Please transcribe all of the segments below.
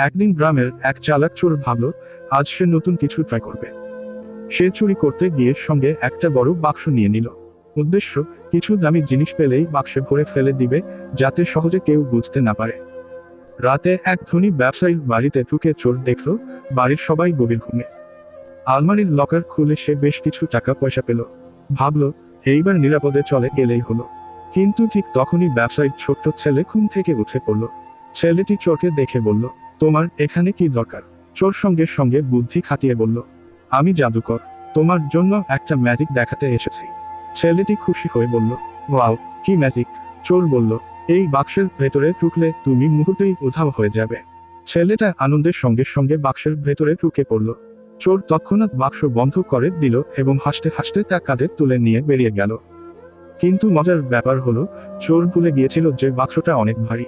একদিন গ্রামের এক চালাক চোর ভাবল আজ সে নতুন কিছু ট্রাই করবে। সে চুরি করতে গিয়ে সঙ্গে একটা বড় বাক্স নিয়ে নিল। উদ্দেশ্য, কিছু দামি জিনিস পেলেই বাক্সে ভরে ফেলে দিবে, যাতে সহজে কেউ বুঝতে না পারে। রাতে এক ধনী ব্যবসায়ীর বাড়িতে ঢুকে চোর দেখল বাড়ির সবাই গভীর ঘুমে। আলমারির লকার খুলে সে বেশ কিছু টাকা পয়সা পেল। ভাবল এইবার নিরাপদে চলে গেলেই হলো। কিন্তু ঠিক তখনই ব্যবসায়ীর ছোট্ট ছেলে ঘুম থেকে উঠে পড়ল। ছেলেটি চোরকে দেখে বলল, তোমার এখানে কি দরকার? চোর সঙ্গে সঙ্গে বুদ্ধি খাটিয়ে বলল, আমি জাদুকর, তোমার জন্য একটা ম্যাজিক দেখাতে এসেছি। ছেলেটি খুশি হয়ে বলল, ওয়াও, কি ম্যাজিক? চোর বলল, এই বাক্সের ভেতরে ঢুকলে তুমি মুহূর্তেই উধাও হয়ে যাবে। ছেলেটা আনন্দের সঙ্গে সঙ্গে বাক্সের ভেতরে ঢুকে পড়ল। চোর তৎক্ষণাৎ বাক্স বন্ধ করে দিল এবং হাসতে হাসতে তা কাঁধে তুলে নিয়ে বেরিয়ে গেল। কিন্তু মজার ব্যাপার হলো, চোর ভুলে গিয়েছিল যে বাক্সটা অনেক ভারী।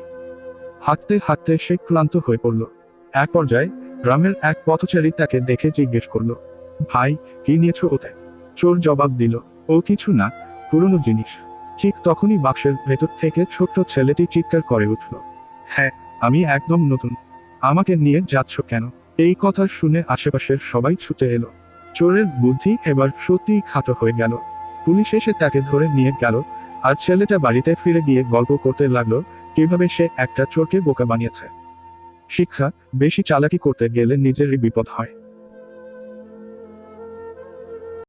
হাঁটতে হাঁটতে সে ক্লান্ত হয়ে পড়ল। এক পর্যায়ে গ্রামের এক পথচারী তাকে দেখে জিজ্ঞেস করল, ভাই, কি নিয়েছো ওতে? চোর জবাব দিল, ও কিছু না, পুরনো জিনিস। ঠিক তখনই বাক্সের ভেতর থেকে ছোট্ট ছেলেটি চিৎকার করে উঠল, হ্যাঁ, আমি একদম নতুন, আমাকে নিয়ে যাচ্ছ কেন? এই কথা শুনে আশেপাশের সবাই ছুটে এলো। চোরের বুদ্ধি এবার সত্যিই খাটো হয়ে গেল। পুলিশ এসে তাকে ধরে নিয়ে গেল, আর ছেলেটা বাড়িতে ফিরে গিয়ে গল্প করতে লাগলো কিভাবে সে একটা চোরকে বোকা বানিয়েছে। শিক্ষা, বেশি চালাকি করতে গেলে নিজেরই বিপদ হয়।